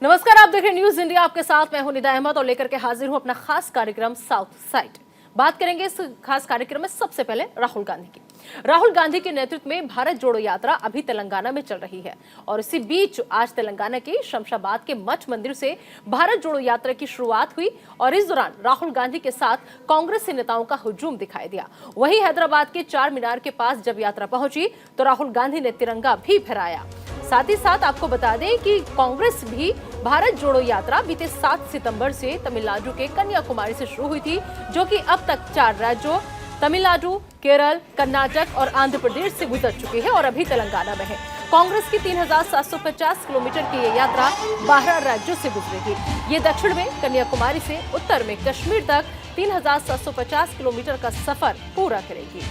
नमस्कार, आप देख रहे हैं न्यूज इंडिया। आपके साथ मैं हूं निदा अहमद और लेकर के हाजिर हूं अपना खास कार्यक्रम साउथ साइड। बात करेंगे इस खास कार्यक्रम में सबसे पहले राहुल गांधी की। राहुल गांधी के नेतृत्व में भारत जोड़ो यात्रा अभी तेलंगाना में चल रही है और इसी बीच आज तेलंगाना के शमशाबाद के मठ मंदिर से भारत जोड़ो यात्रा की शुरुआत हुई और इस दौरान राहुल गांधी के साथ कांग्रेस के नेताओं का हुजूम दिखाई दिया। वहीं हैदराबाद के चार मीनार के पास जब यात्रा पहुंची तो राहुल गांधी ने तिरंगा भी फहराया। साथ ही साथ आपको बता दें कि कांग्रेस भी भारत जोड़ो यात्रा बीते 7 सितंबर से तमिलनाडु के कन्याकुमारी से शुरू हुई थी, जो कि अब तक 4 राज्यों तमिलनाडु, केरल, कर्नाटक और आंध्र प्रदेश से गुजर चुकी है और अभी तेलंगाना में है। कांग्रेस की 3750 किलोमीटर की ये यात्रा 12 राज्यों से गुजरेगी। ये दक्षिण में कन्याकुमारी से उत्तर में कश्मीर तक 3750 किलोमीटर का सफर पूरा करेगी।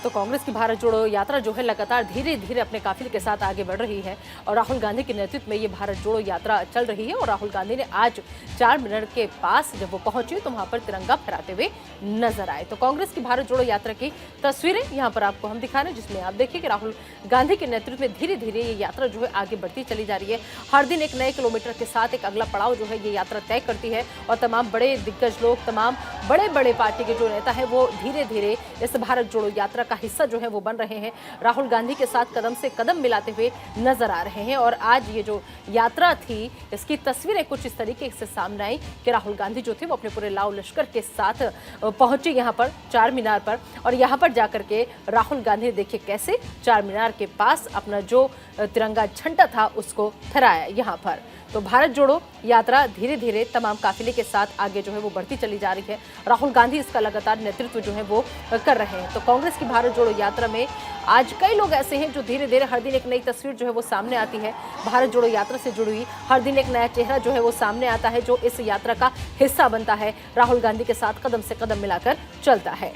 तो कांग्रेस की भारत जोड़ो यात्रा जो है लगातार धीरे धीरे अपने काफिले के साथ आगे बढ़ रही है और राहुल गांधी के नेतृत्व में ये भारत जोड़ो यात्रा चल रही है। और राहुल गांधी ने आज 4 मिनट के पास जब वो पहुंचे तो वहां पर तिरंगा फहराते हुए नजर आए। तो कांग्रेस की भारत जोड़ो यात्रा की तस्वीरें यहाँ पर आपको हम दिखा रहे हैं, जिसमें आप देखिए कि राहुल गांधी के नेतृत्व में धीरे धीरे ये यात्रा जो है आगे बढ़ती चली जा रही है। हर दिन एक नए किलोमीटर के साथ एक अगला पड़ाव जो है ये यात्रा तय करती है और तमाम बड़े दिग्गज लोग, तमाम बड़े बड़े पार्टी के जो नेता है वो धीरे धीरे इस भारत जोड़ो यात्रा का हिस्सा जो है वो बन रहे हैं। राहुल गांधी के साथ कदम से कदम मिलाते हुए नजर आ रहे हैं। और आज ये जो यात्रा थी इसकी तस्वीरें कुछ इस तरीके से सामने आई कि राहुल गांधी जो थे वो अपने पूरे लाव लश्कर के साथ पहुंचे यहाँ पर चार मीनार पर और यहाँ पर जाकर के राहुल गांधी ने देखिए कैसे चार मीनार के पास अपना जो तिरंगा झंडा था उसको फहराया यहाँ पर। तो भारत जोड़ो यात्रा धीरे धीरे तमाम काफिले के साथ आगे जो है वो बढ़ती चली जा रही है। राहुल गांधी इसका लगातार नेतृत्व जो है वो कर रहे हैं। तो कांग्रेस की भारत जोड़ो यात्रा में आज कई लोग ऐसे हैं जो धीरे धीरे हर दिन एक नई तस्वीर जो है वो सामने आती है। भारत जोड़ो यात्रा से जुड़ी हुई हर दिन एक नया चेहरा जो है वो सामने आता है, जो इस यात्रा का हिस्सा बनता है, राहुल गांधी के साथ कदम से कदम मिलाकर चलता है।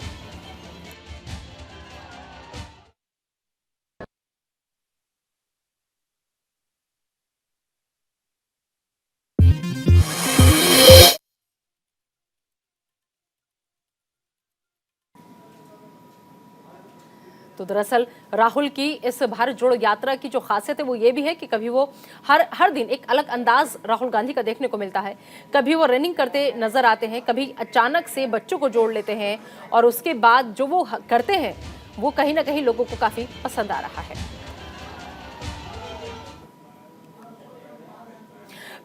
तो दरअसल राहुल की इस भारत जोड़ो यात्रा की जो खासियत है वो ये भी है कि कभी वो हर दिन एक अलग अंदाज राहुल गांधी का देखने को मिलता है। कभी वो रनिंग करते नजर आते हैं, कभी अचानक से बच्चों को जोड़ लेते हैं और उसके बाद जो वो करते हैं वो कहीं ना कहीं लोगों को काफी पसंद आ रहा है।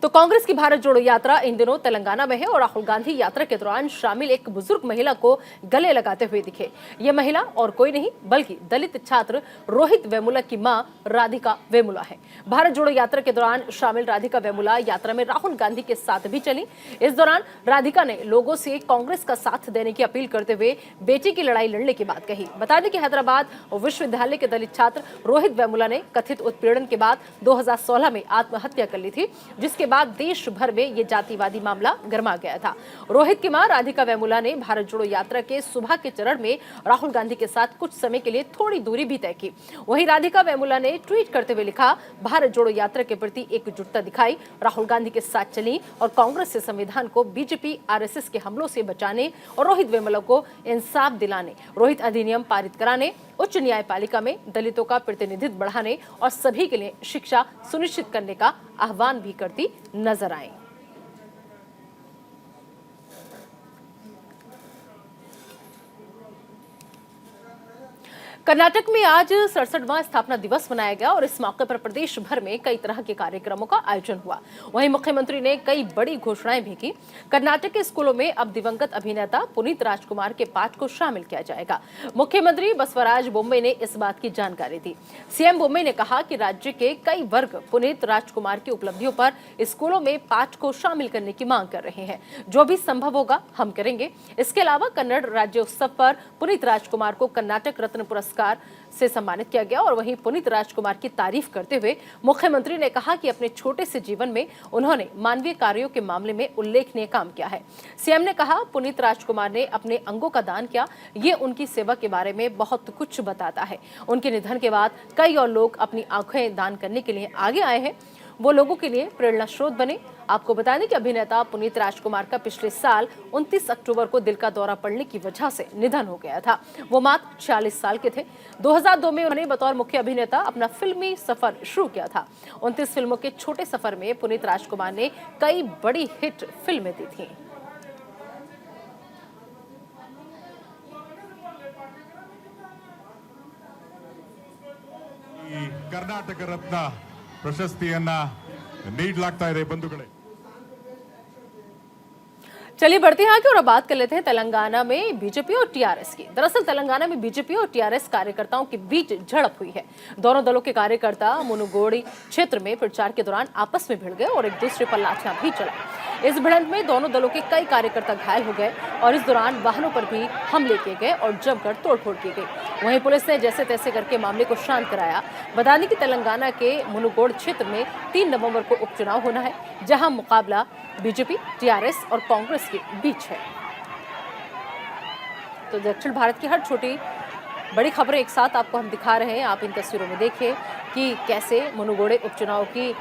तो कांग्रेस की भारत जोड़ो यात्रा इन दिनों तेलंगाना में है और राहुल गांधी यात्रा के दौरान शामिल एक बुजुर्ग महिला को गले लगाते हुए दिखे। ये महिला और कोई नहीं बल्कि दलित छात्र रोहित वेमुला की मां राधिका वेमुला है। भारत जोड़ो यात्रा के दौरान शामिल राधिका वेमुला यात्रा में राहुल गांधी के साथ भी चली। इस दौरान राधिका ने लोगों से कांग्रेस का साथ देने की अपील करते हुए बेटी की लड़ाई लड़ने की बात कही। बता दें कि हैदराबाद विश्वविद्यालय के दलित छात्र रोहित वेमुला ने कथित उत्पीड़न के बाद 2016 में आत्महत्या कर ली थी, जिसके बाद देश भर में ये जातिवादी मामला गरमा गया था। रोहित की मां राधिका वेमुला ने भारत जोड़ो यात्रा के सुबह के चरण में राहुल गांधी के साथ कुछ समय के लिए थोड़ी दूरी भी तय की। वहीं राधिका वेमुला ने ट्वीट करते हुए लिखा, भारत जोड़ो यात्रा के प्रति एकजुटता दिखाई, राहुल गांधी के साथ चली और कांग्रेस से संविधान को बीजेपी आरएसएस के हमलों से बचाने और रोहित वेमुला को इंसाफ दिलाने, रोहित अधिनियम पारित कराने, उच्च न्यायपालिका में दलितों का प्रतिनिधित्व बढ़ाने और सभी के लिए शिक्षा सुनिश्चित करने का आह्वान भी करती नजर आई। कर्नाटक में आज 67वां स्थापना दिवस मनाया गया और इस मौके पर प्रदेश भर में कई तरह के कार्यक्रमों का आयोजन हुआ। वहीं मुख्यमंत्री ने कई बड़ी घोषणाएं भी की। कर्नाटक के स्कूलों में अब दिवंगत अभिनेता पुनीत राजकुमार के पाठ को शामिल किया जाएगा। मुख्यमंत्री बसवराज बोम्मई ने इस बात की जानकारी दी। सीएम बोम्मई ने कहा कि राज्य के कई वर्ग पुनीत राजकुमार की उपलब्धियों पर स्कूलों में पाठ को शामिल करने की मांग कर रहे हैं। जो भी संभव होगा हम करेंगे। इसके अलावा कन्नड़ राज्योत्सव पर पुनीत राजकुमार को कर्नाटक रत्न पुरस्कार पुरस्कार से सम्मानित किया गया। और वहीं पुनीत राजकुमार की तारीफ करते हुए मुख्यमंत्री ने कहा कि अपने छोटे से जीवन में उन्होंने मानवीय कार्यों के मामले में उल्लेखनीय काम किया है। सीएम ने कहा, पुनीत राजकुमार ने अपने अंगों का दान किया, ये उनकी सेवा के बारे में बहुत कुछ बताता है। उनके निधन के बाद कई और लोग अपनी आंखें दान करने के लिए आगे आए हैं, वो लोगों के लिए प्रेरणा स्रोत बने। आपको बता दें कि अभिनेता पुनीत राजकुमार का पिछले साल 29 अक्टूबर को दिल का दौरा पड़ने की वजह से निधन हो गया था। वो मात्र 46 साल के थे। 2002 में उन्होंने बतौर मुख्य अभिनेता अपना फिल्मी सफर शुरू किया था। 29 फिल्मों के छोटे सफर में पुनीत राजकुमार ने कई बड़ी हिट फिल्में दी थी। कर्नाटक रत्न ಪ್ರಶಸ್ತಿಯನ್ನ ನೀಡಲಾಗ್ತಾ ಇದೆ ಬಂಧುಗಳೇ। चलिए बढ़ते हैं आगे और अब बात कर लेते हैं तेलंगाना में बीजेपी और टीआरएस की। दरअसल तेलंगाना में बीजेपी और टीआरएस कार्यकर्ताओं के बीच झड़प हुई है। दोनों दलों के कार्यकर्ता मुनुगोड़ी क्षेत्र में प्रचार के दौरान आपस में भिड़ गए और एक दूसरे पर लाठियां भी चलाई। इस भिड़ंत में दोनों दलों के कई कार्यकर्ता घायल हो गए और इस दौरान वाहनों पर भी हमले किए गए और जमकर तोड़फोड़ की गई। वहीं पुलिस ने जैसे तैसे करके मामले को शांत कराया। बता दें कि तेलंगाना के मुनुगोड़ क्षेत्र में 3 नवंबर को उपचुनाव होना है, जहां मुकाबला बीजेपी, टीआरएस और कांग्रेस के बीच है। तो दक्षिण भारत की हर छोटी बड़ी खबरें एक साथ आपको हम दिखा रहे हैं। आप इन तस्वीरों में देखिए कि कैसे मुनुगोड़े उपचुनाव की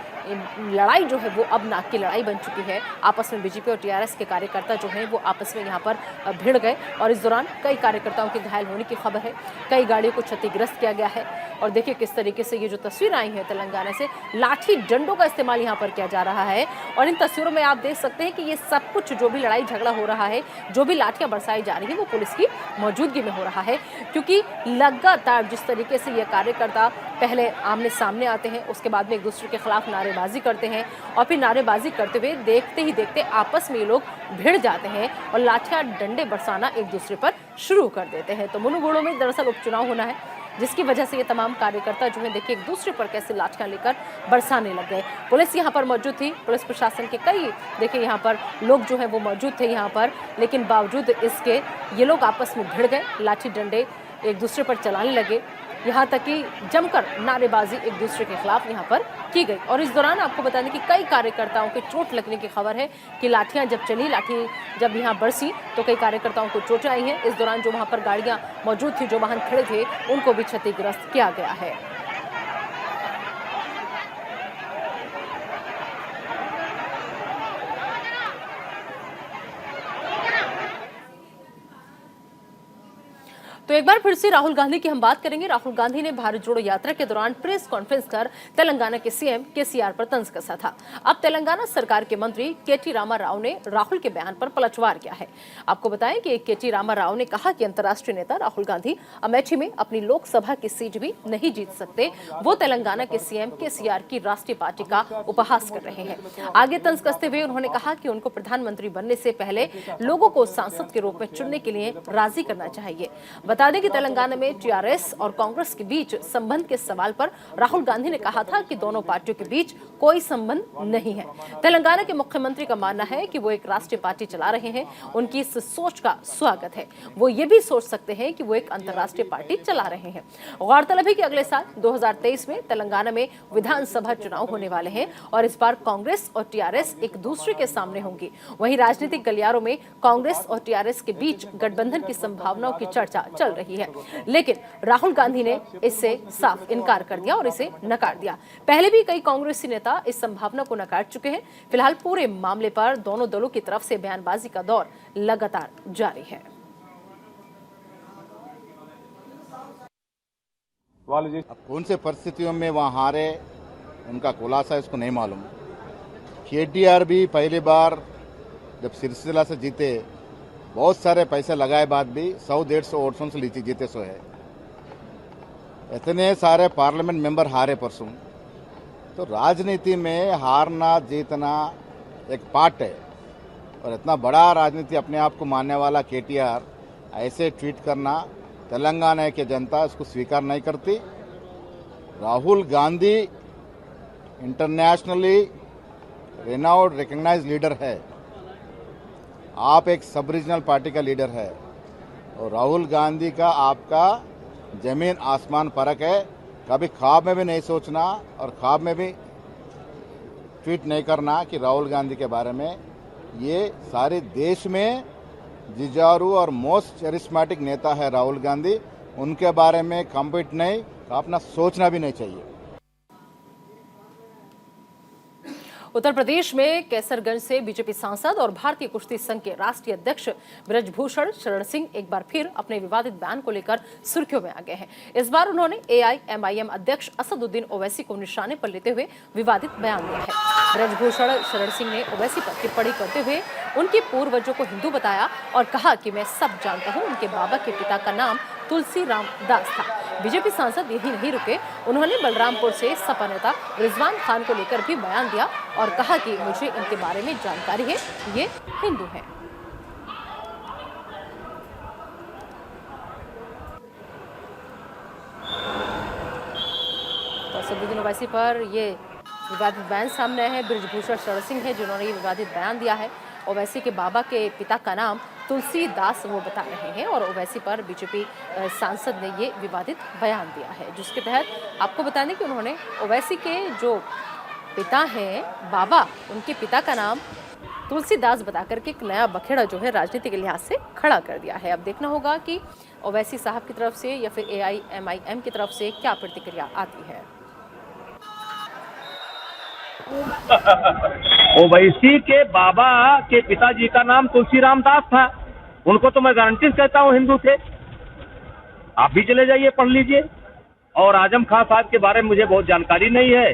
लड़ाई जो है वो अब नाक की लड़ाई बन चुकी है। आपस में बीजेपी और टीआरएस के कार्यकर्ता जो हैं वो आपस में यहाँ पर भिड़ गए और इस दौरान कई कार्यकर्ताओं के घायल होने की खबर है। कई गाड़ियों को क्षतिग्रस्त किया गया है और देखिए किस तरीके से ये जो तस्वीर आई है तेलंगाना से, लाठी डंडों का इस्तेमाल यहाँ पर किया जा रहा है। और इन तस्वीरों में आप देख सकते हैं कि ये सब कुछ जो भी लड़ाई झगड़ा हो रहा है, जो भी लाठियां बरसाई जा रही है, वो पुलिस की मौजूदगी में हो रहा है। क्योंकि लगातार जिस तरीके से ये कार्यकर्ता पहले आमने सामने आते हैं, उसके बाद में एक दूसरे के खिलाफ नारेबाजी करते हैं और फिर नारेबाजी करते हुए देखते ही देखते आपस में ये लोग भिड़ जाते हैं और लाठियां डंडे बरसाना एक दूसरे पर शुरू कर देते हैं। तो मुनुगोड़ों में दरअसल उपचुनाव होना है, जिसकी वजह से ये तमाम कार्यकर्ता जो है देखिए एक दूसरे पर कैसे लाठियां लेकर बरसाने लग गए। पुलिस यहाँ पर मौजूद थी, पुलिस प्रशासन के कई देखिए यहाँ पर लोग जो है वो मौजूद थे यहाँ पर, लेकिन बावजूद इसके ये लोग आपस में भिड़ गए, लाठी डंडे एक दूसरे पर चलाने लगे, यहाँ तक कि जमकर नारेबाजी एक दूसरे के खिलाफ यहाँ पर की गई। और इस दौरान आपको बता दें कि कई कार्यकर्ताओं के चोट लगने की खबर है कि लाठियां जब चली, लाठी जब यहाँ बरसी तो कई कार्यकर्ताओं को चोटें आई हैं। इस दौरान जो वहाँ पर गाड़ियां मौजूद थी, जो वाहन खड़े थे, उनको भी क्षतिग्रस्त किया गया है। तो एक बार फिर से राहुल गांधी की हम बात करेंगे। राहुल गांधी ने भारत जोड़ो यात्रा के दौरान प्रेस कॉन्फ्रेंस कर तेलंगाना के सीएम केसीआर पर तंज कसा था। अब तेलंगाना सरकार के मंत्री केटी रामा राव ने राहुल के बयान पर पलटवार किया है। आपको बताएं कि केटी रामा राव ने कहा कि अंतर्राष्ट्रीय नेता राहुल गांधी अमेठी में अपनी लोकसभा की सीट भी नहीं जीत सकते। वो तेलंगाना के सीएम केसीआर की राष्ट्रीय पार्टी का उपहास कर रहे हैं। आगे तंज कसते हुए उन्होंने कहा कि उनको प्रधानमंत्री बनने से पहले लोगों को सांसद के रूप में चुनने के लिए राजी करना चाहिए। बता दें कि तेलंगाना में टीआरएस और कांग्रेस के बीच संबंध के सवाल पर राहुल गांधी ने कहा था कि दोनों पार्टियों के बीच कोई संबंध नहीं है। तेलंगाना के मुख्यमंत्री का मानना है कि वो एक राष्ट्रीय पार्टी चला रहे हैं, उनकी इस सोच का स्वागत है। वो ये भी सोच सकते हैं कि वो एक अंतर्राष्ट्रीय पार्टी चला रहे हैं। गौरतलब है कि अगले साल 2023 में तेलंगाना में विधानसभा चुनाव होने वाले हैं और इस बार कांग्रेस और टीआरएस एक दूसरे के सामने होंगी। वहीं राजनीतिक गलियारों में कांग्रेस और टीआरएस के बीच गठबंधन की संभावनाओं की चर्चा चल रही है, लेकिन राहुल गांधी ने इससे साफ इनकार कर दिया और इसे नकार दिया। पहले भी कई कांग्रेसी नेता इस संभावना को नकार चुके हैं। फिलहाल पूरे मामले पर दोनों दलों की तरफ से बयानबाजी का दौर लगातार जारी है। अब कौन से परिस्थितियों में वहां हारे, उनका खुलासा इसको नहीं मालूम। केटीआर भी पहली बार जब सिलसिला से जीते, बहुत सारे पैसे लगाए बाद भी 100-150 वोटों से जीते सो है। इतने सारे पार्लियामेंट मेंबर हारे परसों। तो राजनीति में हारना जीतना एक पार्ट है और इतना बड़ा राजनीति अपने आप को मानने वाला केटीआर ऐसे ट्वीट करना तेलंगाना की जनता इसको स्वीकार नहीं करती। Rahul Gandhi internationally renowned recognised leader है, आप एक सब रीजनल पार्टी का लीडर है और राहुल गांधी का आपका जमीन आसमान फर्क है। कभी ख्वाब में भी नहीं सोचना और ख्वाब में भी ट्वीट नहीं करना कि राहुल गांधी के बारे में। ये सारे देश में जिजारू और मोस्ट चेरिस्मेटिक नेता है राहुल गांधी। उनके बारे में कम्पीट नहीं, अपना सोचना भी नहीं चाहिए। उत्तर प्रदेश में कैसरगंज से बीजेपी सांसद और भारतीय कुश्ती संघ के राष्ट्रीय अध्यक्ष ब्रजभूषण शरण सिंह एक बार फिर अपने विवादित बयान को लेकर सुर्खियों में आ गए हैं। इस बार उन्होंने एआईएमआईएम अध्यक्ष असदुद्दीन ओवैसी को निशाने पर लेते हुए विवादित बयान दिया है। ब्रजभूषण शरण सिंह ने ओवैसी पर टिप्पणी करते हुए उनके पूर्वजों को हिंदू बताया और कहा कि मैं सब जानता हूं, उनके बाबा के पिता का नाम तुलसी राम दास था। बीजेपी सांसद यही नहीं रुके, उन्होंने बलरामपुर से सपा नेता रिजवान खान को लेकर भी बयान दिया और कहा कि मुझे इनके बारे में जानकारी है, ये हिंदू हैं। तो असदुद्दीन ओवैसी पर ये विवादित बयान सामने आए हैं। ब्रजभूषण शरण सिंह है जिन्होंने ये विवादित बयान दिया है। ओवैसी के बाबा के पिता का नाम तुलसी दास वो बता रहे हैं और ओवैसी पर बीजेपी सांसद ने ये विवादित बयान दिया है, जिसके तहत आपको बता दें कि उन्होंने ओवैसी के जो पिता हैं बाबा, उनके पिता का नाम तुलसीदास बता करके एक नया बखेड़ा जो है राजनीति के लिहाज से खड़ा कर दिया है। अब देखना होगा कि ओवैसी साहब की तरफ से या फिर एआईएमआईएम की तरफ से क्या प्रतिक्रिया आती है। ओवैसी के बाबा के पिताजी का नाम तुलसी राम दास था। उनको तो मैं गारंटी कहता हूँ हिंदू थे। आप भी चले जाइए, पढ़ लीजिए। और आजम खां साहब के बारे में मुझे बहुत जानकारी नहीं है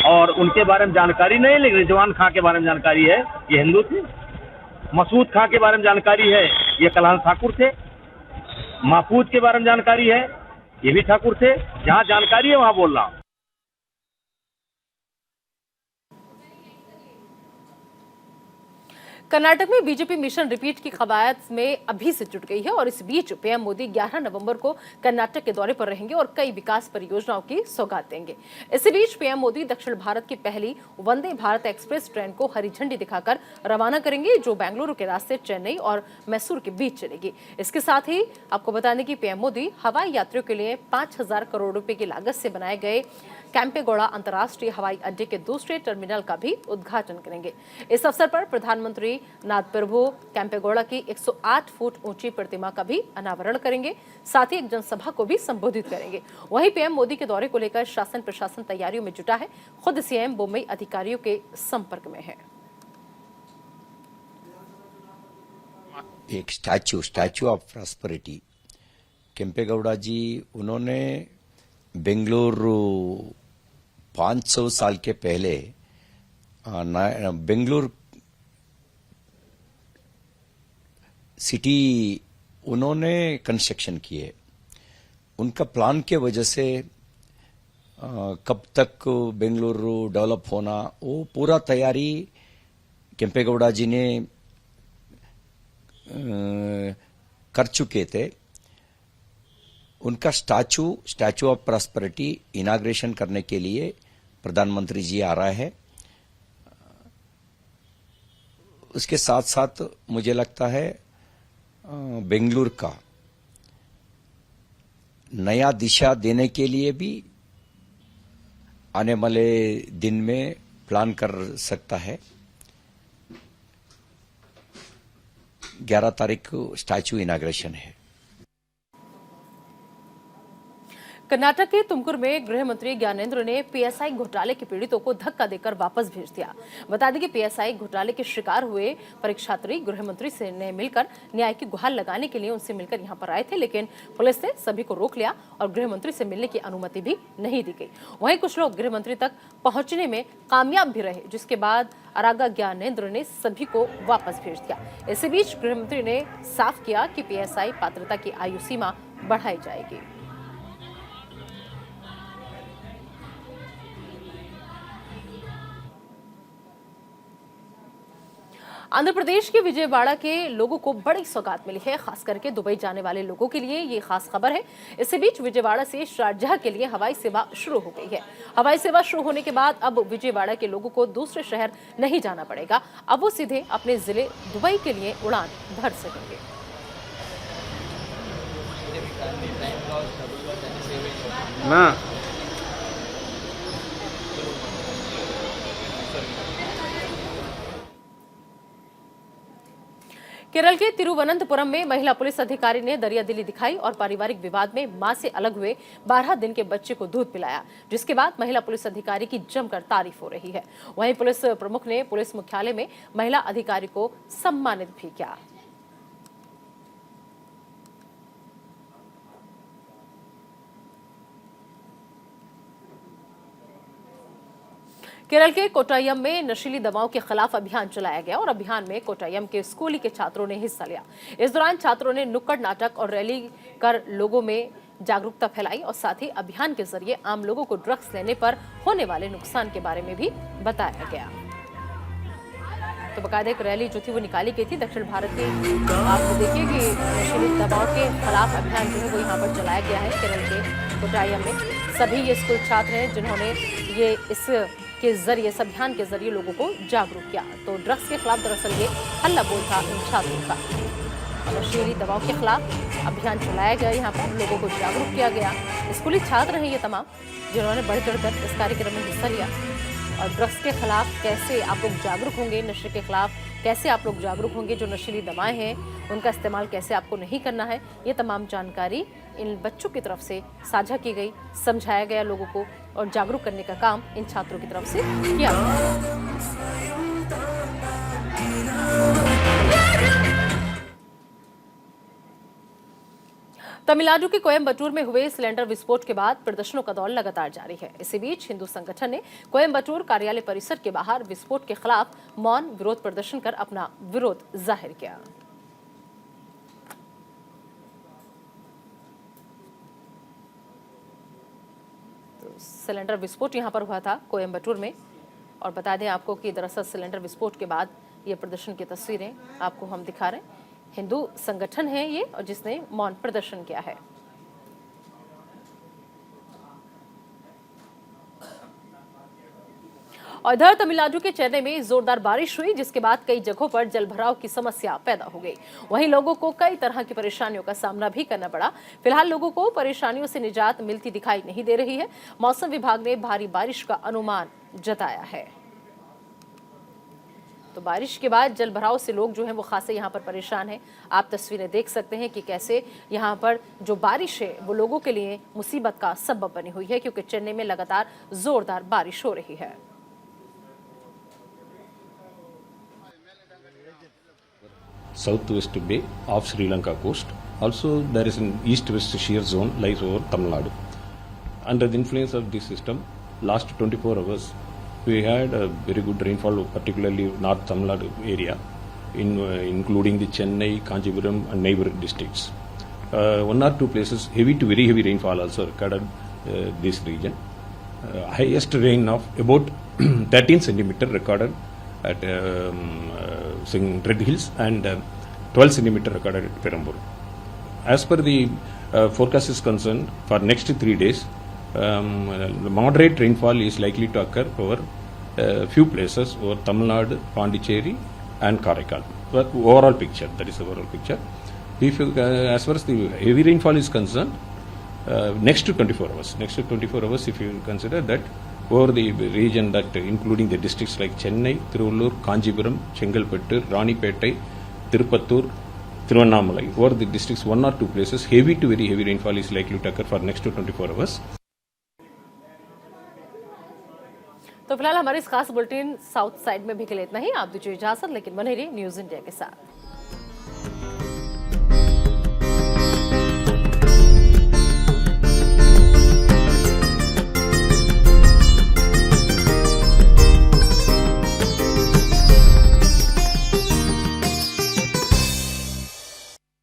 और उनके बारे में जानकारी नहीं, लेकिन रिजवान खां के बारे में जानकारी है, ये हिंदू थे। मसूद खां के बारे में जानकारी है, ये कल्हान ठाकुर थे। महफूज के बारे में जानकारी है, ये भी ठाकुर थे। जहाँ जानकारी है वहाँ बोल रहा हूँ। कर्नाटक में बीजेपी मिशन रिपीट की कवायद में अभी से जुट गई है और इस बीच पीएम मोदी 11 नवंबर को कर्नाटक के दौरे पर रहेंगे और कई विकास परियोजनाओं की सौगात देंगे। इसी बीच पीएम मोदी दक्षिण भारत की पहली वंदे भारत एक्सप्रेस ट्रेन को हरी झंडी दिखाकर रवाना करेंगे, जो बेंगलुरु के रास्ते चेन्नई और मैसूर के बीच चलेगी। इसके साथ ही आपको बता दें कि पीएम मोदी हवाई यात्रियों के लिए 5,000 करोड़ रुपए की लागत से बनाए गए कैंपेगौड़ा अंतर्राष्ट्रीय हवाई अड्डे के दूसरे टर्मिनल का भी उद्घाटन करेंगे। इस अवसर पर प्रधानमंत्री नादप्रभु कैंपेगौड़ा की 108 फुट ऊंची प्रतिमा का भी अनावरण करेंगे, साथ ही एक जनसभा को भी संबोधित करेंगे। वहीं पीएम मोदी के दौरे को लेकर शासन प्रशासन तैयारियों में जुटा है। खुद सीएम मुंबई अधिकारियों के संपर्क में है। एक स्टैचू ऑफ प्रॉस्पेरिटी केम्पेगौड़ा जी, उन्होंने बेंगलुरु 500 साल के पहले बेंगलुरु सिटी उन्होंने कंस्ट्रक्शन किए। उनका प्लान के वजह से कब तक बेंगलुरु डेवलप होना, वो पूरा तैयारी केम्पेगौड़ा जी ने कर चुके थे। उनका स्टैचू ऑफ प्रॉस्पेरिटी इनाग्रेशन करने के लिए प्रधानमंत्री जी आ रहा है। उसके साथ साथ मुझे लगता है बेंगलुरु का नया दिशा देने के लिए भी आने वाले दिन में प्लान कर सकता है। 11 तारीख को स्टैचू इनाग्रेशन है। कर्नाटक के तुमकुर में गृह मंत्री ज्ञानेंद्र ने पीएसआई घोटाले के पीड़ितों को धक्का देकर वापस भेज दिया। बता दें कि पीएसआई घोटाले के शिकार हुए परीक्षार्थी गृह मंत्री से ने मिलकर न्याय की गुहार लगाने के लिए उनसे मिलकर यहां पर आए थे, लेकिन पुलिस ने सभी को रोक लिया और गृह मंत्री से मिलने की अनुमति भी नहीं दी गई। वहीं कुछ लोग गृह मंत्री तक पहुंचने में कामयाब भी रहे, जिसके बाद अरागा ज्ञानेंद्र ने सभी को वापस भेज दिया। इसी बीच गृह मंत्री ने साफ किया कि पीएसआई पात्रता की आयु सीमा बढ़ाई जाएगी। आंध्र प्रदेश के विजयवाड़ा के लोगों को बड़ी सौगात मिली है। खास करके दुबई जाने वाले लोगों के लिए ये खास खबर है। इसी बीच विजयवाड़ा से शारजाह के लिए हवाई सेवा शुरू हो गई है। हवाई सेवा शुरू होने के बाद अब विजयवाड़ा के लोगों को दूसरे शहर नहीं जाना पड़ेगा। अब वो सीधे अपने जिले दुबई के लिए उड़ान भर सकेंगे। ना केरल के तिरुवनंतपुरम में महिला पुलिस अधिकारी ने दरियादिली दिखाई और पारिवारिक विवाद में मां से अलग हुए 12 दिन के बच्चे को दूध पिलाया, जिसके बाद महिला पुलिस अधिकारी की जमकर तारीफ हो रही है। वहीं पुलिस प्रमुख ने पुलिस मुख्यालय में महिला अधिकारी को सम्मानित भी किया। केरल के कोट्टायम में नशीली दवाओं के खिलाफ अभियान चलाया गया और अभियान में कोट्टायम के स्कूली के छात्रों ने हिस्सा लिया। इस दौरान छात्रों ने नुक्कड़ नाटक और रैली कर लोगों में जागरूकता फैलाई और साथ ही अभियान के जरिए आम लोगों को ड्रग्स लेने पर होने वाले नुकसान के बारे में भी बताया गया। तो बकायदा एक रैली जो थी वो निकाली गई थी दक्षिण भारत की। आप देखिए कि नशीली दवाओं के खिलाफ अभियान जो है वो यहाँ पर चलाया गया है केरल के कोट्टायम में। सभी ये स्कूल छात्र हैं जिन्होंने ये इस अभियान के जरिए लोगों को जागरूक किया। तो ड्रग्स के खिलाफ दरअसल ये हल्ला बोल था इन छात्रों का। और नशीली दवाओं के खिलाफ अभियान चलाया गया, यहाँ पर लोगों को जागरूक किया गया। स्कूली छात्र हैं ये तमाम जिन्होंने बढ़ चढ़कर इस कार्यक्रम में हिस्सा लिया। और ड्रग्स के खिलाफ कैसे आप लोग जागरूक होंगे, नशे के खिलाफ कैसे आप लोग जागरूक होंगे, जो नशीली दवाएं हैं उनका इस्तेमाल कैसे आपको नहीं करना है, ये तमाम जानकारी इन बच्चों की तरफ से साझा की गई, समझाया गया लोगों को और जागरूक करने का काम इन छात्रों की तरफ से किया गया। तमिलनाडु के कोयम्बटूर में हुए सिलेंडर विस्फोट के बाद प्रदर्शनों का दौर लगातार जारी है। इसी बीच हिंदू संगठन ने कोयम्बटूर कार्यालय परिसर के बाहर विस्फोट के खिलाफ मौन विरोध प्रदर्शन कर अपना विरोध जाहिर किया। तो सिलेंडर विस्फोट यहां पर हुआ था कोयम्बटूर में और बता दें आपको कि दरअसल सिलेंडर विस्फोट के बाद ये प्रदर्शन की तस्वीरें आपको हम दिखा रहे हैं। हिंदू संगठन है ये और जिसने मौन प्रदर्शन किया है। और इधर तमिलनाडु के चेन्नई में जोरदार बारिश हुई, जिसके बाद कई जगहों पर जलभराव की समस्या पैदा हो गई। वहीं लोगों को कई तरह की परेशानियों का सामना भी करना पड़ा। फिलहाल लोगों को परेशानियों से निजात मिलती दिखाई नहीं दे रही है। मौसम विभाग ने भारी बारिश का अनुमान जताया है। तो बारिश के बाद जलभराव से लोग जो हैं वो खासे यहाँ पर परेशान हैं। आप तस्वीरें देख सकते हैं कि कैसे यहाँ पर जो बारिश है वो लोगों के लिए मुसीबत का सबब बनी हुई है, क्योंकि चेन्नई में लगातार जोरदार बारिश हो रही है। Southwest Bay off Sri Lanka coast. Also, there is an east-west shear zone lies over Tamil Nadu. Under the influence of this system, last 24 hours, we had a very good rainfall, particularly North Tamil Nadu area, including the Chennai, Kanchipuram, and neighboring districts. One or two places, heavy to very heavy rainfall also recorded this region. Highest rain of about 13 centimeter recorded at Red Hills and 12 centimeter recorded at Perambur. As per the forecast is concerned, for next 3 days, moderate rainfall is likely to occur over few places over Tamil Nadu, Pondicherry and Karaikal. But overall picture, that is the overall picture. If you, as far as the heavy rainfall is concerned, next to 24 hours, if you consider that over the region that including the districts like Chennai, Tiruvallur, Kanchipuram, Chengalpattu, Ranipettai, Tirupattur, Tiruvannamalai, over the districts, one or two places, heavy to very heavy rainfall is likely to occur for next to 24 hours. तो फिलहाल हमारे इस खास bulletin south side में भी के लिए इतना ही। आप दीजिए इजाजत, लेकिन बने रहिए न्यूज इंडिया के साथ।